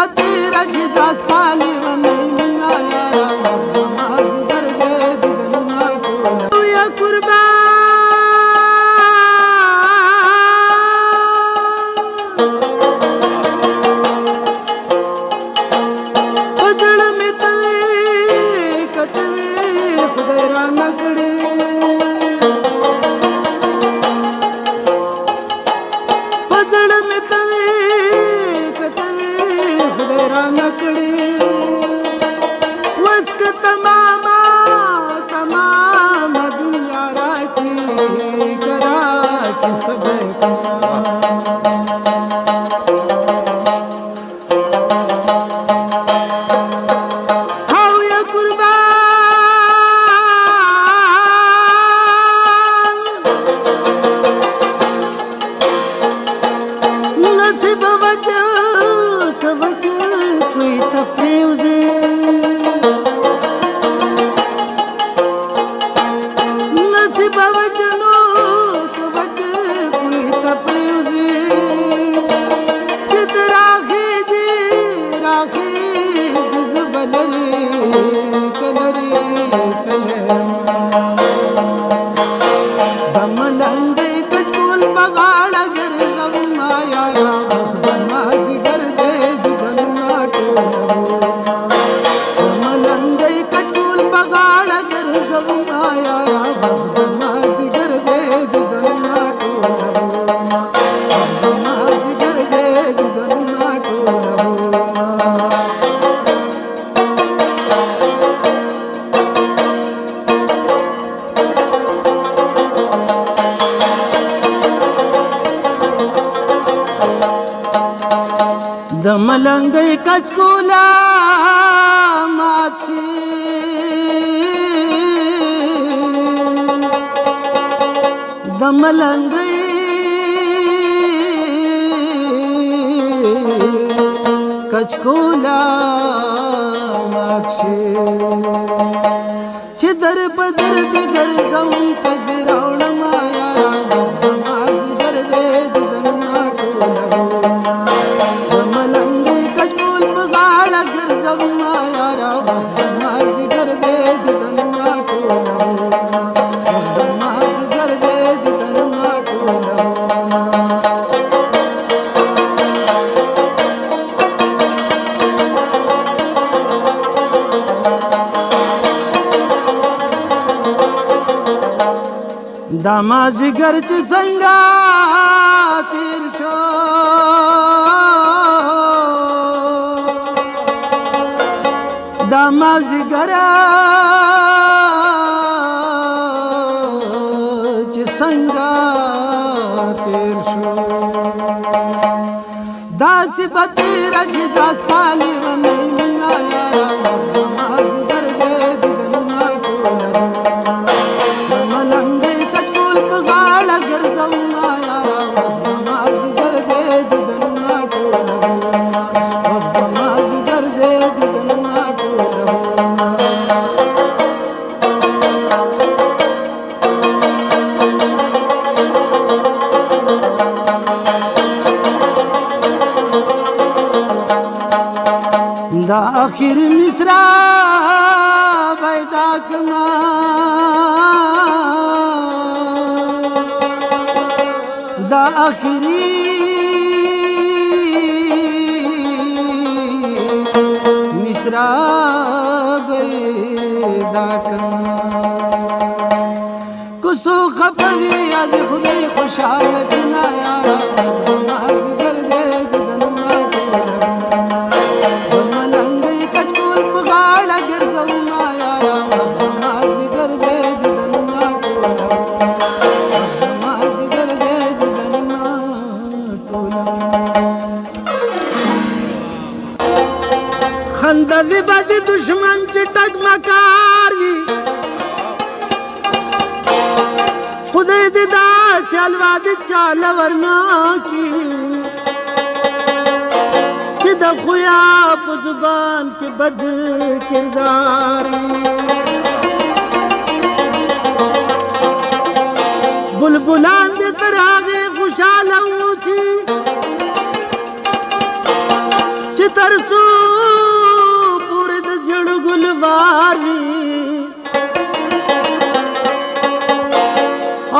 بتی رشی داستانی ونی منا یارا وقت مازدر دے دیدن ناٹولا یا قربان پزړ می توی کتوی خدای را نکړي پزړ می توی کتوی خدای را نکړي وسک تماما تمام دنیا را کی کرا کی سب د ملنګي کچکولا ماچی د ملنګي کچکولا ماچی چې در بدر دې ګرځم تجراون ما یارا وخت مازدر دې دیدن ناټولا دا مازیګر چې څنګه تیر شو دا مازیګر چې څنګه تیر شو داسې به تېره چې داستانې ونی منا یاره وخت مازیګر دې دیدن ناټوله دا آخر مصرا پیدا کما دا آخری مصرا پیدا کما کسو خفوی یاد خدای خوشحال کنا یارا مازدر دے دیدن ناٹولا خندوی بدی دشمن چی ٹک مکار وی خدای دی دا سیالوا دی چال ورنا کی چی دا خویا پو زبان کی بد کردار بلبلان دی تراغی خوشحال ہوچی چی تر تر سو پورې د زړه ګلوار وي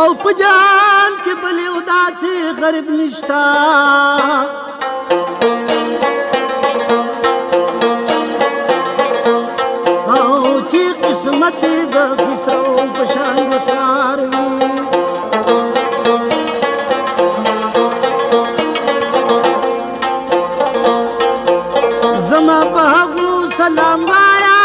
او په جان کې بل یو داسې غریب نشتا او چې قسمت د خسرو په شان د کار وي زما په هغو سلام وایا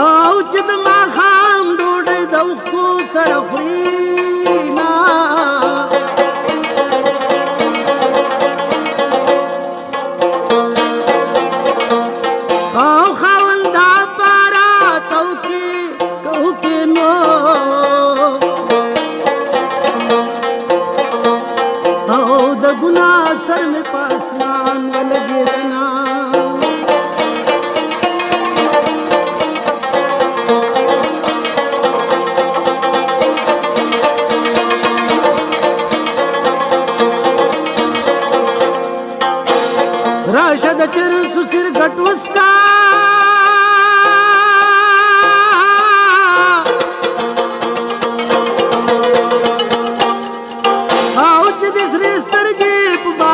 او چې د ماښام ډوډۍ د اوښکو سره خوري نه او خاونده باره توکې کوکې نو د ګناه سر مې په اسمان ولګېدنه راشه د چرسو سر ګټ وسکا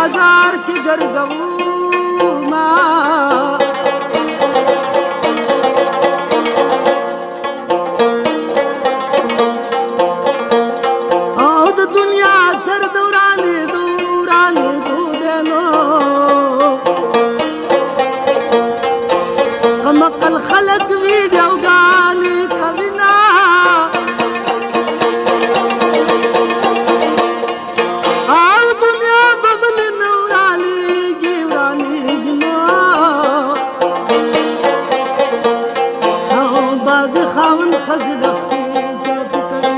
بازار کی ګرځوما او د دنیا سر دورانې دودنو کمقل خلق ویډیو ګانې کوینا خاون خزل خپې جاپو کوي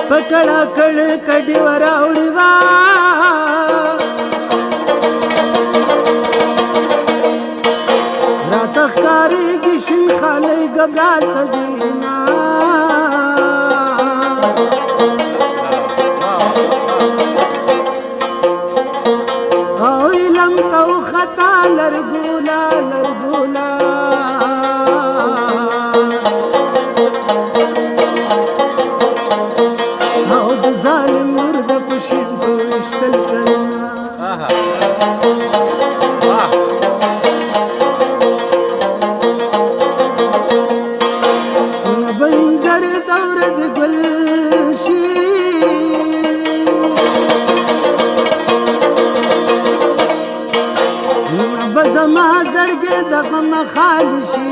پکړه کړ کډي وراوړي وا راته ښکارېږي شین خالۍ ګبرال ته زینا او علم تو خطا لرګولا لرګولا او د ظالم نور د پښین په وشتل کرنا نبینجر دورز گل شي زما زړګې د غم خالي شي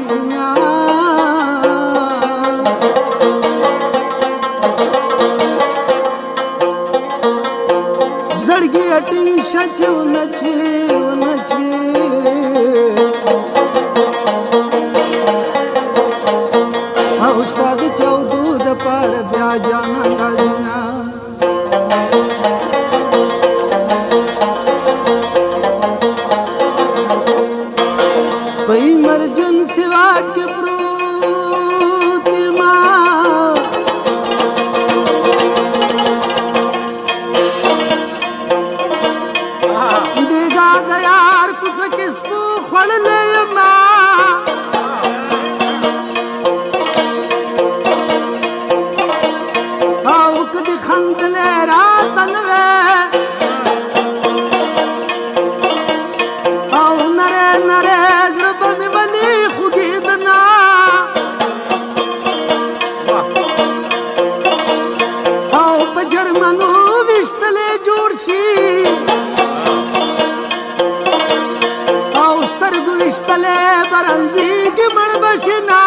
زړګې ټینګ شچ ونچوي او استاد چودو د پر بیا جانا راځنا په ایمرجنسي واټ کې پروت ما دیګا د یار کوڅه کې سپو خوړلې ما او کدي خندلې راته نه او نره نره زړه به مې ولي خوږېدنه او په جرمنو ویشتلې جوړ شي او سترګو ویشتلې برنځېږي مړ بشي نه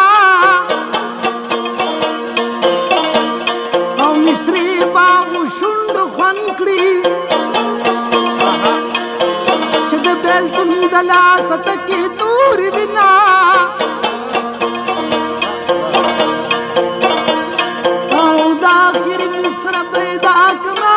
او مصري باغو شونډو خوند کړي چې د بېلتون د لاسه تکې تورې وینا او د آخر مصر پیدا کما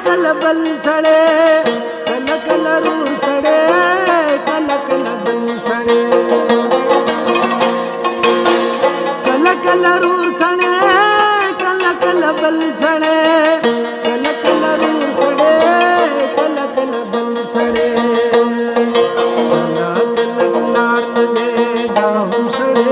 कल बल सड़े कल कल रूर सड़े कल कल बल सड़े कल कल रूर सड़े कल कल बल सड़े कल कल रूर सड़े कल कल बल सड़े कला कल नार दे दाहुम सड़े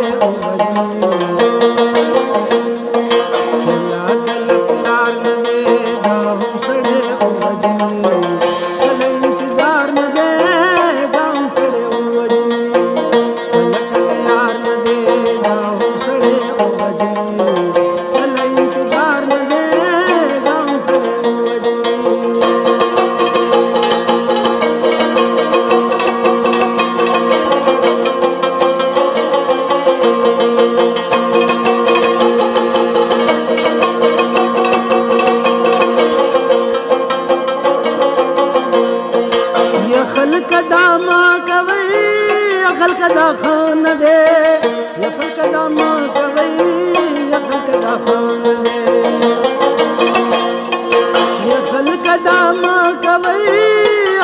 कदामा कवई अखल कदा खान दे यखल कदामा कवई अखल कदा खान दे यखल कदामा कवई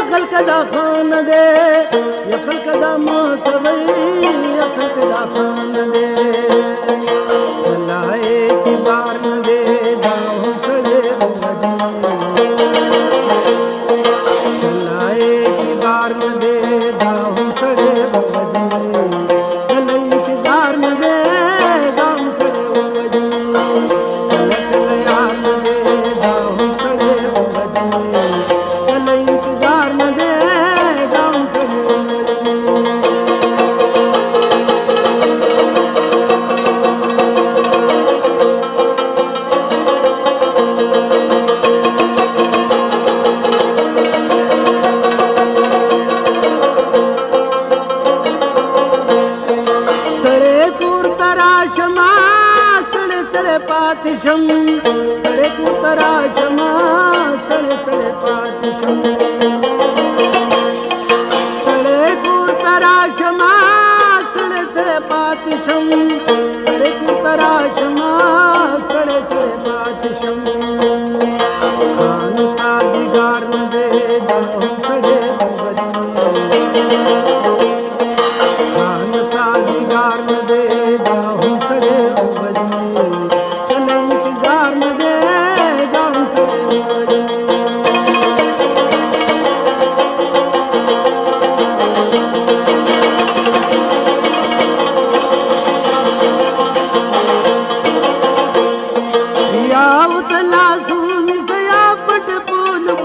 अखल कदा खान दे यखल कदामा कवई अखल कदा खान दे कलाए की बार न दे दाहुम सड़े इंतजार न दे दाहुम सड़े वजनी कल इंतजार न दे दाम सड़े वजनी कल कल यार न दे दाहुम सड़े वजनी कल इंतजार न दे दाम सड़े वजनी पातिशम स्थळे कुतराशमा स्थळे स्थळे पातिशम स्थळे कुतराशमा स्थळे स्थळे पातिशम स्थळे कुतराशमा स्थळे स्थळे पातिशम खान सा बिगार न दे दाहुम सड़े खान सा बिगार न दे दाहुम सड़े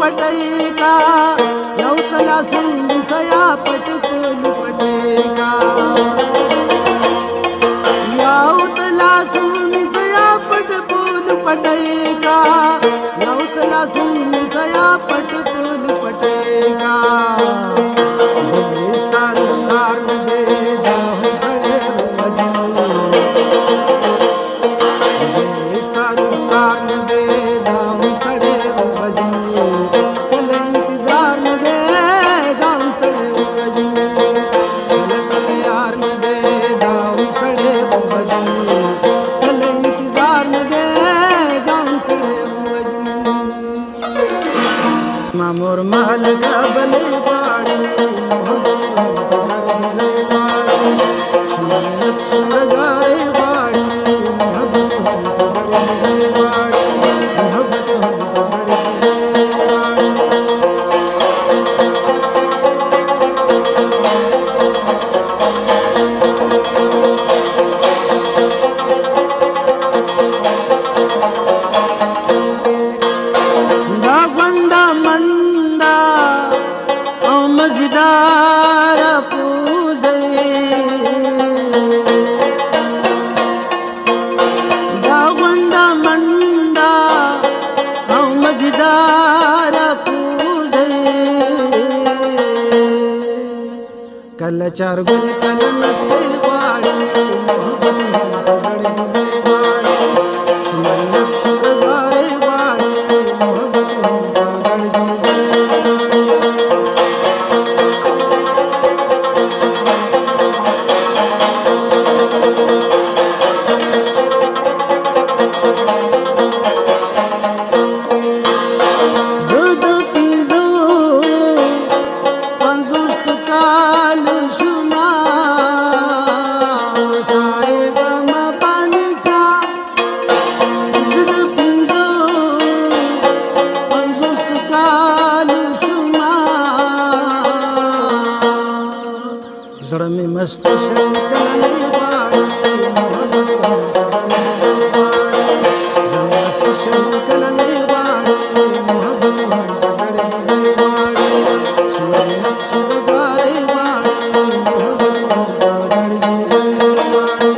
पटेगा यौतला सुन सया पट पुल पटेगा यौतला सुन सया पट पुल पटेगा यौतला सुन सया पट पुल पटेगा बलिस्तान सार दे दाहुम सड़े बलिस्तान सार दे दाहुम सड़े मामूर महल का बली बाड़ी मोहब्बत सुन्नत सुरजारे बाड़ी मोहब्बत बाड़ी मोहब्बत मज़ेदार पूजे दावंडा मंडा मज़ेदार पूजे कल चार गुल कल नते बाड़ी मोहब्बत सुन्नत सुरजारे बाड़ी मोहब्बत मस्त शंकरने बाळे मोहब्बत मस्त शंकरने बाळे मोहब्बत विजय बाळे सुवर्णत सुरजारे बाळे मोहब्बत विजय बाळे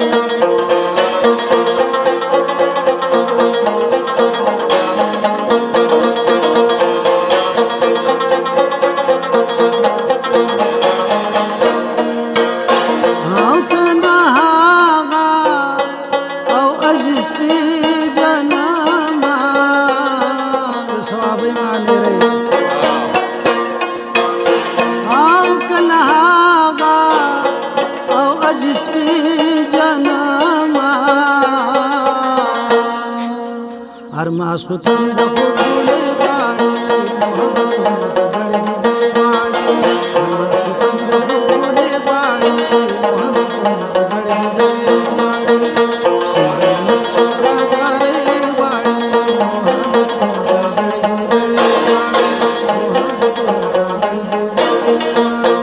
Armas kutanda fukule baale mohabbat badal vijay baale armas kutanda fukule baale mohabbat badal vijay baale suranat surajare baale mohabbat badal vijay baale mohabbat badal vijay baale